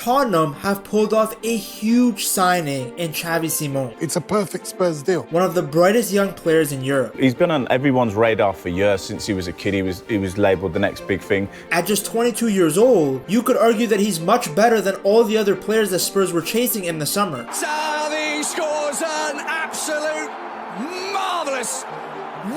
Tottenham have pulled off a huge signing in Xavi Simons. It's a perfect Spurs deal. One of the brightest young players in Europe. He's been on everyone's radar for years. Since he was a kid, he was labelled the next big thing. At just 22 years old, you could argue that he's much better than all the other players that Spurs were chasing in the summer. Xavi scores an absolute marvellous,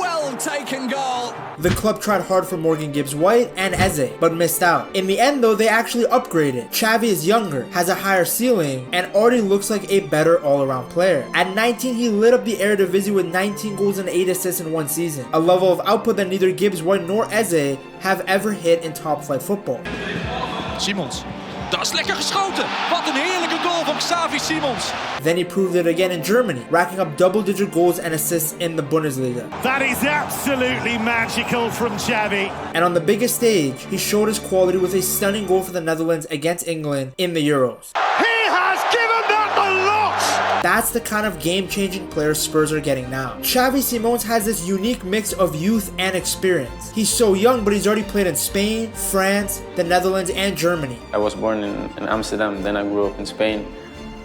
well-taken goal. The club tried hard for Morgan Gibbs-White and Eze, but missed out. In the end though, they actually upgraded. Xavi is younger, has a higher ceiling, and already looks like a better all-around player. At 19, he lit up the Eredivisie with 19 goals and 8 assists in one season, a level of output that neither Gibbs-White nor Eze have ever hit in top-flight football. Simons. Dat is lekker geschoten. Wat een heerlijke goal van Xavi Simons. Then he proved it again in Germany, racking up double-digit goals and assists in the Bundesliga. That is absolutely magical from Xavi. And on the biggest stage, he showed his quality with a stunning goal for the Netherlands against England in the Euros. He has given them the lot. That's the kind of game-changing player Spurs are getting now. Xavi Simons has this unique mix of youth and experience. He's so young, but he's already played in Spain, France, the Netherlands, and Germany. I was born in Amsterdam, then I grew up in Spain,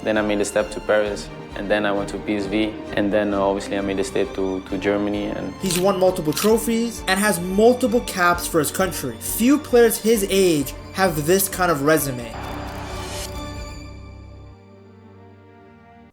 then I made a step to Paris, and then I went to PSV, and then obviously I made a step to Germany. And he's won multiple trophies and has multiple caps for his country. Few players his age have this kind of resume.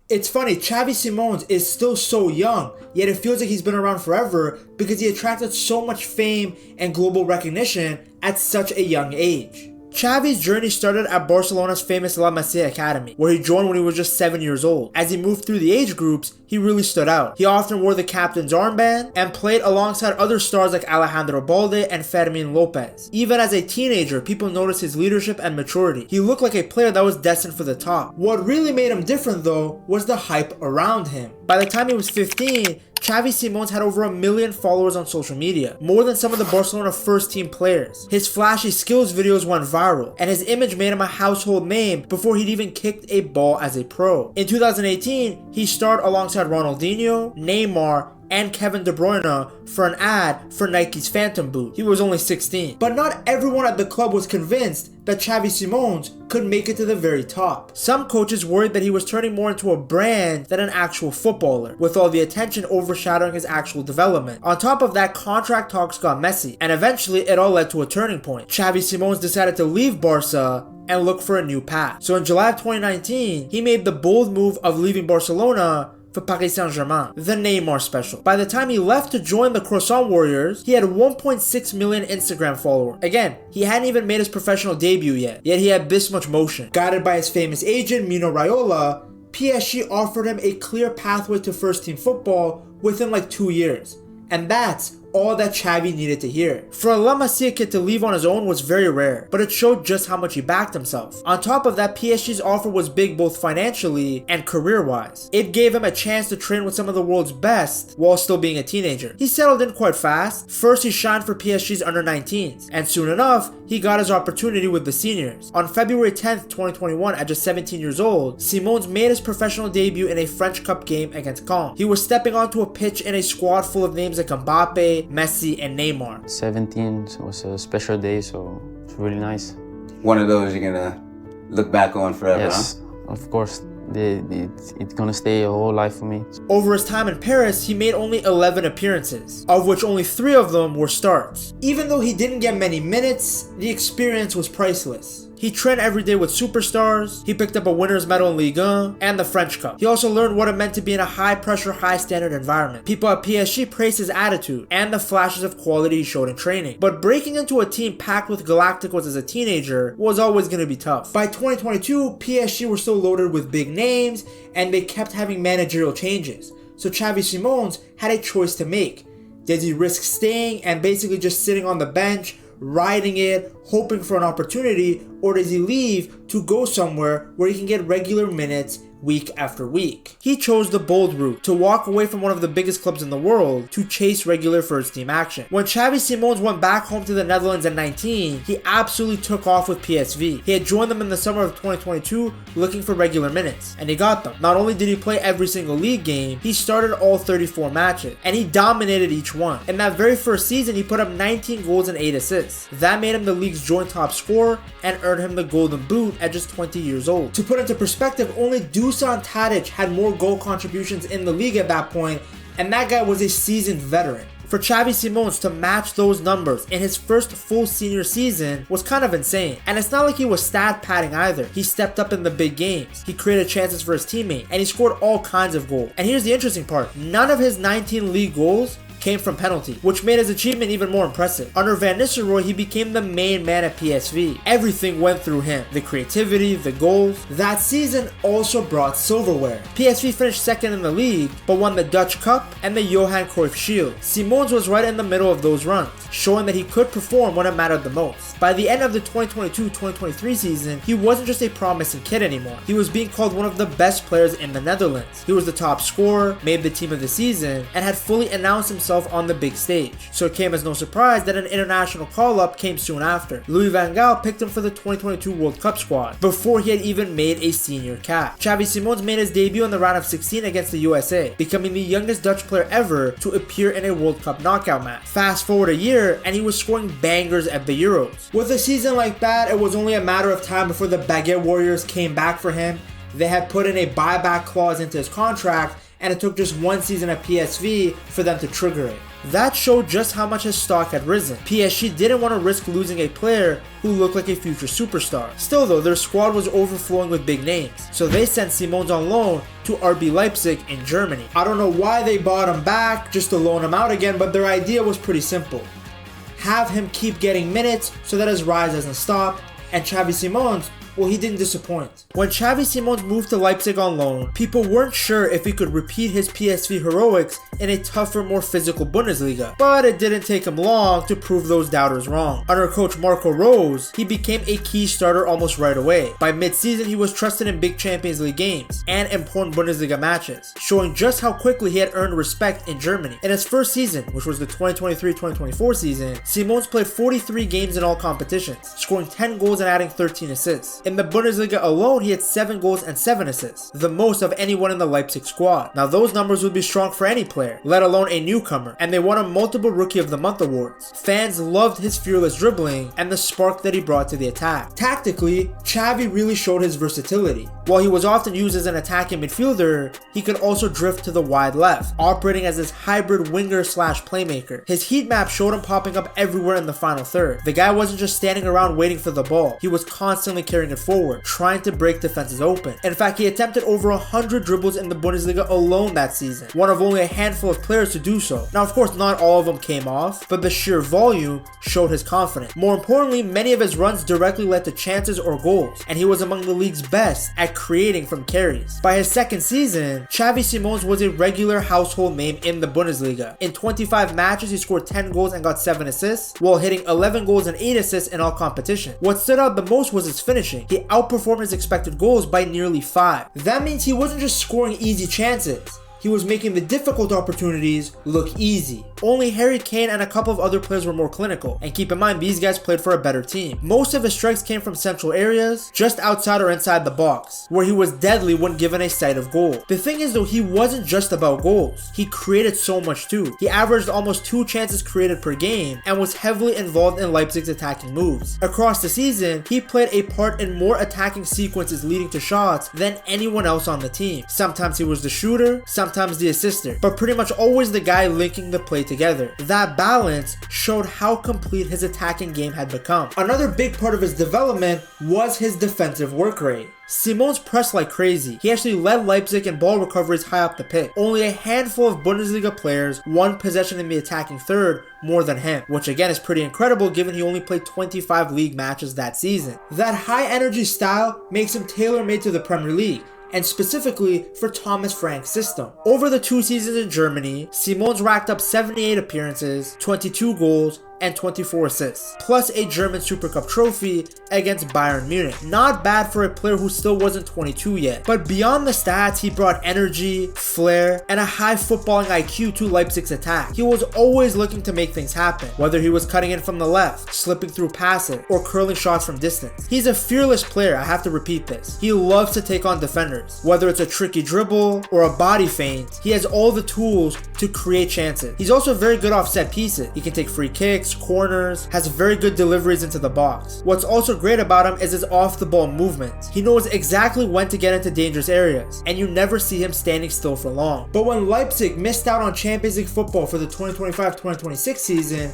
It's funny, Xavi Simons is still so young, yet it feels like he's been around forever because he attracted so much fame and global recognition at such a young age. Xavi's journey started at Barcelona's famous La Masia Academy, where he joined when he was just 7 years old. As he moved through the age groups, he really stood out. He often wore the captain's armband and played alongside other stars like Alejandro Balde and Fermin Lopez. Even as a teenager, people noticed his leadership and maturity. He looked like a player that was destined for the top. What really made him different though was the hype around him. By the time he was 15, Xavi Simons had over 1 million followers on social media, more than some of the Barcelona first team players. His flashy skills videos went viral, and his image made him a household name before he'd even kicked a ball as a pro. In 2018, he starred alongside Ronaldinho, Neymar, and Kevin De Bruyne for an ad for Nike's Phantom boot. He was only 16. But not everyone at the club was convinced that Xavi Simons could make it to the very top. Some coaches worried that he was turning more into a brand than an actual footballer, with all the attention overshadowing his actual development. On top of that, contract talks got messy, and eventually it all led to a turning point. Xavi Simons decided to leave Barca and look for a new path. So in July of 2019, he made the bold move of leaving Barcelona for Paris Saint-Germain, the Neymar special. By the time he left to join the Croissant Warriors, he had 1.6 million Instagram followers. Again, he hadn't even made his professional debut yet he had this much motion. Guided by his famous agent, Mino Raiola, PSG offered him a clear pathway to first team football within like 2 years. And that's all that Xavi needed to hear. For a La Masia kid to leave on his own was very rare, but it showed just how much he backed himself. On top of that, PSG's offer was big both financially and career-wise. It gave him a chance to train with some of the world's best while still being a teenager. He settled in quite fast. First, he shined for PSG's under-19s, and soon enough, he got his opportunity with the seniors. On February 10th, 2021, at just 17 years old, Simons made his professional debut in a French Cup game against Caen. He was stepping onto a pitch in a squad full of names like Mbappe, Messi, and Neymar. 17 was a special day, so it's really nice. One of those you're gonna look back on forever, yes, huh? Of course. It's gonna stay a whole life for me. Over his time in Paris, he made only 11 appearances, of which only 3 of them were starts. Even though he didn't get many minutes, the experience was priceless. He trained every day with superstars, he picked up a winner's medal in Ligue 1 and the French Cup. He also learned what it meant to be in a high-pressure, high-standard environment. People at PSG praised his attitude and the flashes of quality he showed in training. But breaking into a team packed with Galacticos as a teenager was always going to be tough. By 2022, PSG were still loaded with big names, and they kept having managerial changes. So Xavi Simons had a choice to make. Does he risk staying and basically just sitting on the bench, riding it, hoping for an opportunity, or does he leave to go somewhere where he can get regular minutes week after week? He chose the bold route, to walk away from one of the biggest clubs in the world to chase regular first team action. When Xavi Simons went back home to the Netherlands at 19, he absolutely took off with PSV. He had joined them in the summer of 2022 looking for regular minutes, and he got them. Not only did he play every single league game, he started all 34 matches, and he dominated each one. In that very first season, he put up 19 goals and 8 assists. That made him the league's joint top scorer and earned earned him the Golden Boot at just 20 years old. To put into perspective, only Dusan Tadic had more goal contributions in the league at that point, and that guy was a seasoned veteran. For Xavi Simons to match those numbers in his first full senior season was kind of insane. And it's not like he was stat padding either. He stepped up in the big games, he created chances for his teammate, and he scored all kinds of goals. And here's the interesting part, none of his 19 league goals came from penalty, which made his achievement even more impressive. Under Van Nistelrooy, he became the main man at PSV. Everything went through him. The creativity, the goals. That season also brought silverware. PSV finished second in the league, but won the Dutch Cup and the Johan Cruyff Shield. Simons was right in the middle of those runs, showing that he could perform when it mattered the most. By the end of the 2022-2023 season, he wasn't just a promising kid anymore. He was being called one of the best players in the Netherlands. He was the top scorer, made the team of the season, and had fully announced himself on the big stage. So it came as no surprise that an international call-up came soon after. Louis van Gaal picked him for the 2022 World Cup squad before he had even made a senior cap. Xavi Simons made his debut in the round of 16 against the USA, becoming the youngest Dutch player ever to appear in a World Cup knockout match. Fast forward a year and he was scoring bangers at the Euros. With a season like that, it was only a matter of time before the Baguette Warriors came back for him. They had put in a buyback clause into his contract, and it took just one season at PSV for them to trigger it. That showed just how much his stock had risen. PSG didn't want to risk losing a player who looked like a future superstar. Still though, their squad was overflowing with big names, so they sent Simons on loan to RB Leipzig in Germany. I don't know why they bought him back just to loan him out again, but their idea was pretty simple. Have him keep getting minutes so that his rise doesn't stop, and Xavi Simons, well, he didn't disappoint. When Xavi Simons moved to Leipzig on loan, people weren't sure if he could repeat his PSV heroics in a tougher, more physical Bundesliga, but it didn't take him long to prove those doubters wrong. Under coach Marco Rose, he became a key starter almost right away. By mid-season, he was trusted in big Champions League games and important Bundesliga matches, showing just how quickly he had earned respect in Germany. In his first season, which was the 2023-2024 season, Simons played 43 games in all competitions, scoring 10 goals and adding 13 assists. In the Bundesliga alone, he had 7 goals and 7 assists, the most of anyone in the Leipzig squad. Now those numbers would be strong for any player, let alone a newcomer, and they won him multiple Rookie of the Month awards. Fans loved his fearless dribbling and the spark that he brought to the attack. Tactically, Xavi really showed his versatility. While he was often used as an attacking midfielder, he could also drift to the wide left, operating as this hybrid winger/playmaker. His heat map showed him popping up everywhere in the final third. The guy wasn't just standing around waiting for the ball, he was constantly carrying it forward, trying to break defenses open. In fact, he attempted over 100 dribbles in the Bundesliga alone that season, one of only a handful of players to do so. Now of course not all of them came off, but the sheer volume showed his confidence. More importantly, many of his runs directly led to chances or goals, and he was among the league's best at creating from carries. By his second season, Xavi Simons was a regular household name in the Bundesliga. In 25 matches, he scored 10 goals and got 7 assists, while hitting 11 goals and 8 assists in all competitions. What stood out the most was his finishing. He outperformed his expected goals by nearly 5. That means he wasn't just scoring easy chances, he was making the difficult opportunities look easy. Only Harry Kane and a couple of other players were more clinical, and keep in mind these guys played for a better team. Most of his strikes came from central areas, just outside or inside the box, where he was deadly when given a sight of goal. The thing is though, he wasn't just about goals, he created so much too. He averaged almost 2 chances created per game, and was heavily involved in Leipzig's attacking moves. Across the season, he played a part in more attacking sequences leading to shots than anyone else on the team. Sometimes he was the shooter, sometimes the assister, but pretty much always the guy linking the play together. That balance showed how complete his attacking game had become. Another big part of his development was his defensive work rate. Simons pressed like crazy. He actually led Leipzig in ball recoveries high up the pitch. Only a handful of Bundesliga players won possession in the attacking third more than him, which again is pretty incredible given he only played 25 league matches that season. That high energy style makes him tailor-made to the Premier League, and specifically for Thomas Frank's system. Over the 2 seasons in Germany, Simons racked up 78 appearances, 22 goals, and 24 assists, plus a German Super Cup trophy against Bayern Munich. Not bad for a player who still wasn't 22 yet. But beyond the stats, he brought energy, flair, and a high footballing IQ to Leipzig's attack. He was always looking to make things happen, whether he was cutting in from the left, slipping through passes, or curling shots from distance. He's a fearless player, I have to repeat this. He loves to take on defenders. Whether it's a tricky dribble or a body feint, he has all the tools to create chances. He's also very good off set pieces. He can take free kicks, kicks, corners, has very good deliveries into the box. What's also great about him is his off-the-ball movement. He knows exactly when to get into dangerous areas, and you never see him standing still for long. But when Leipzig missed out on Champions League football for the 2025-2026 season,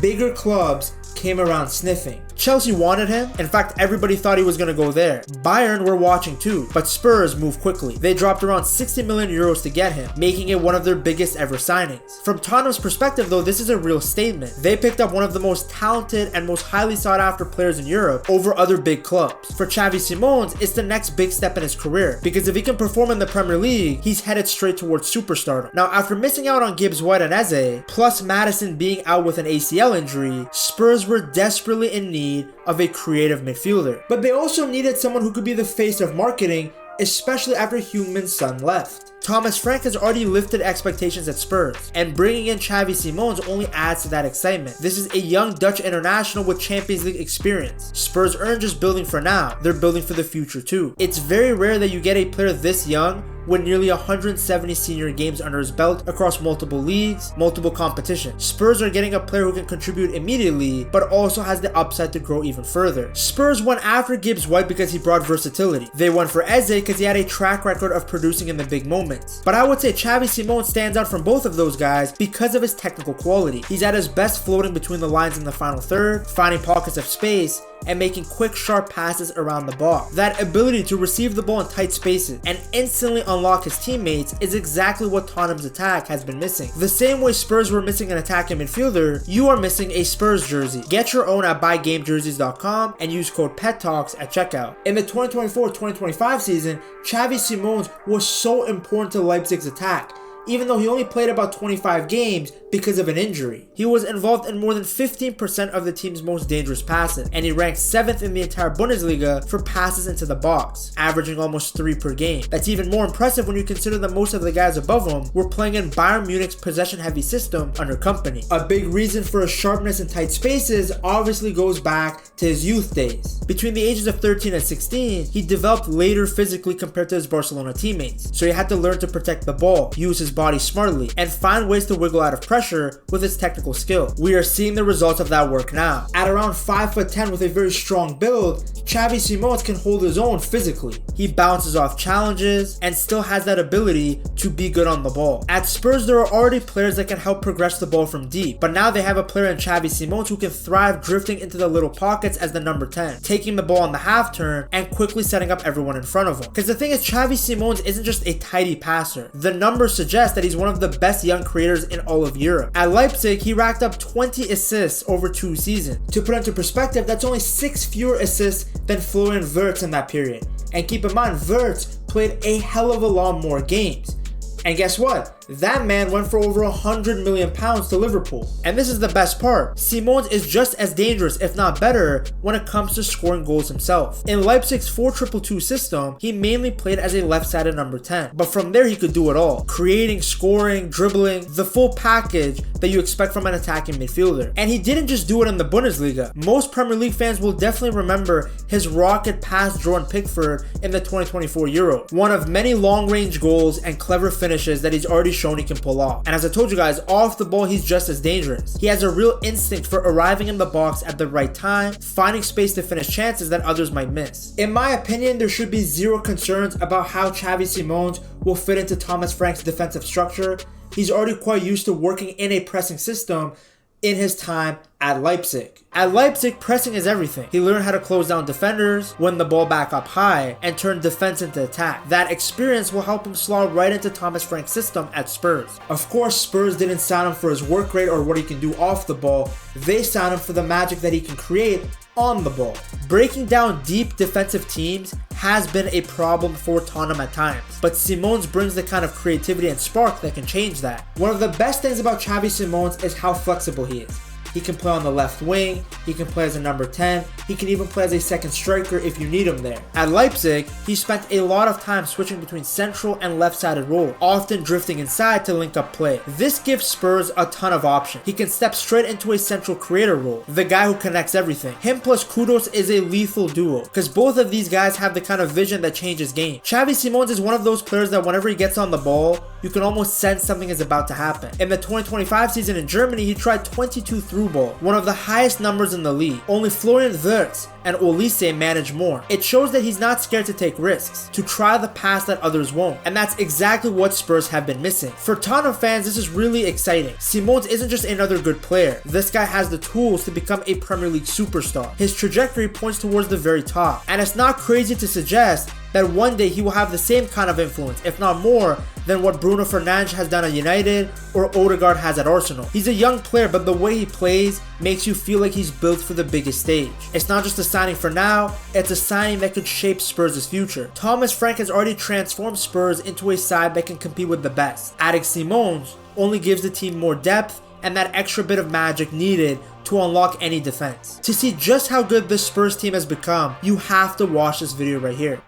bigger clubs came around sniffing. Chelsea wanted him. In fact, everybody thought he was going to go there. Bayern were watching too, but Spurs moved quickly. They dropped around 60 million euros to get him, making it one of their biggest ever signings. From Tottenham's perspective though, this is a real statement. They picked up one of the most talented and most highly sought after players in Europe over other big clubs. For Xavi Simons, it's the next big step in his career, because if he can perform in the Premier League, he's headed straight towards superstardom. Now, after missing out on Gibbs White and Eze, plus Maddison being out with an ACL injury, Spurs were desperately in need of a creative midfielder. But they also needed someone who could be the face of marketing, especially after Heung-Min Son left. Thomas Frank has already lifted expectations at Spurs, and bringing in Xavi Simons only adds to that excitement. This is a young Dutch international with Champions League experience. Spurs aren't just building for now, they're building for the future too. It's very rare that you get a player this young with nearly 170 senior games under his belt across multiple leagues, multiple competitions. Spurs are getting a player who can contribute immediately, but also has the upside to grow even further. Spurs went after Gibbs White because he brought versatility. They went for Eze because he had a track record of producing in the big moments. But I would say Xavi Simons stands out from both of those guys because of his technical quality. He's at his best floating between the lines in the final third, finding pockets of space, and making quick, sharp passes around the ball. That ability to receive the ball in tight spaces and instantly unlock his teammates is exactly what Tottenham's attack has been missing. The same way Spurs were missing an attacking midfielder, you are missing a Spurs jersey. Get your own at buygamejerseys.com and use code PETTALKS at checkout. In the 2024-2025 season, Xavi Simons was so important to Leipzig's attack, even though he only played about 25 games because of an injury. He was involved in more than 15% of the team's most dangerous passes, and he ranked 7th in the entire Bundesliga for passes into the box, averaging almost 3 per game. That's even more impressive when you consider that most of the guys above him were playing in Bayern Munich's possession-heavy system under Company. A big reason for his sharpness in tight spaces obviously goes back to his youth days. Between the ages of 13 and 16, he developed later physically compared to his Barcelona teammates, so he had to learn to protect the ball, use his body smartly, and find ways to wiggle out of pressure with his technical skill. We are seeing the results of that work now. At around 5'10" with a very strong build, Xavi Simons can hold his own physically. He bounces off challenges and still has that ability to be good on the ball. At Spurs, there are already players that can help progress the ball from deep, but now they have a player in Xavi Simons who can thrive drifting into the little pockets as the number 10, taking the ball on the half turn and quickly setting up everyone in front of him. Because the thing is, Xavi Simons isn't just a tidy passer. The numbers suggest that he's one of the best young creators in all of Europe. At Leipzig, he racked up 20 assists over 2 seasons. To put into perspective, that's only 6 fewer assists than Florian Wirtz in that period. And keep in mind, Wirtz played a hell of a lot more games. And guess what? That man went for over £100 million to Liverpool. And this is the best part. Simons is just as dangerous, if not better, when it comes to scoring goals himself. In Leipzig's 4-2-2 system, he mainly played as a left-sided number 10. But from there, he could do it all. Creating, scoring, dribbling, the full package that you expect from an attacking midfielder. And he didn't just do it in the Bundesliga. Most Premier League fans will definitely remember his rocket past Jordan Pickford in the 2024 Euro. One of many long-range goals and clever finishes that he's already shown he can pull off. And as I told you guys, off the ball, he's just as dangerous. He has a real instinct for arriving in the box at the right time, finding space to finish chances that others might miss. In my opinion, there should be zero concerns about how Xavi Simons will fit into Thomas Frank's defensive structure. He's already quite used to working in a pressing system in his time at Leipzig. At Leipzig, pressing is everything. He learned how to close down defenders, win the ball back up high, and turn defense into attack. That experience will help him slot right into Thomas Frank's system at Spurs. Of course, Spurs didn't sign him for his work rate or what he can do off the ball. They signed him for the magic that he can create on the ball. Breaking down deep defensive teams has been a problem for Tottenham at times, but Simons brings the kind of creativity and spark that can change that. One of the best things about Xavi Simons is how flexible he is. He can play on the left wing, he can play as a number 10, he can even play as a second striker if you need him there. At Leipzig, he spent a lot of time switching between central and left-sided role, often drifting inside to link up play. This gives Spurs a ton of options. He can step straight into a central creator role, the guy who connects everything. Him plus Kudos is a lethal duo, because both of these guys have the kind of vision that changes game. Xavi Simons is one of those players that whenever he gets on the ball, you can almost sense something is about to happen. In the 2025 season in Germany, he tried 22 through ball, one of the highest numbers in the league. Only Florian Wirtz and Olise manage more. It shows that he's not scared to take risks, to try the pass that others won't, and that's exactly what Spurs have been missing. For Tottenham fans, this is really exciting. Simons isn't just another good player. This guy has the tools to become a Premier League superstar. His trajectory points towards the very top, and it's not crazy to suggest that one day he will have the same kind of influence, if not more, than what Bruno Fernandes has done at United or Odegaard has at Arsenal. He's a young player, but the way he plays makes you feel like he's built for the biggest stage. It's not just a signing for now, it's a signing that could shape Spurs' future. Thomas Frank has already transformed Spurs into a side that can compete with the best. Adding Simons only gives the team more depth and that extra bit of magic needed to unlock any defense. To see just how good this Spurs team has become, you have to watch this video right here.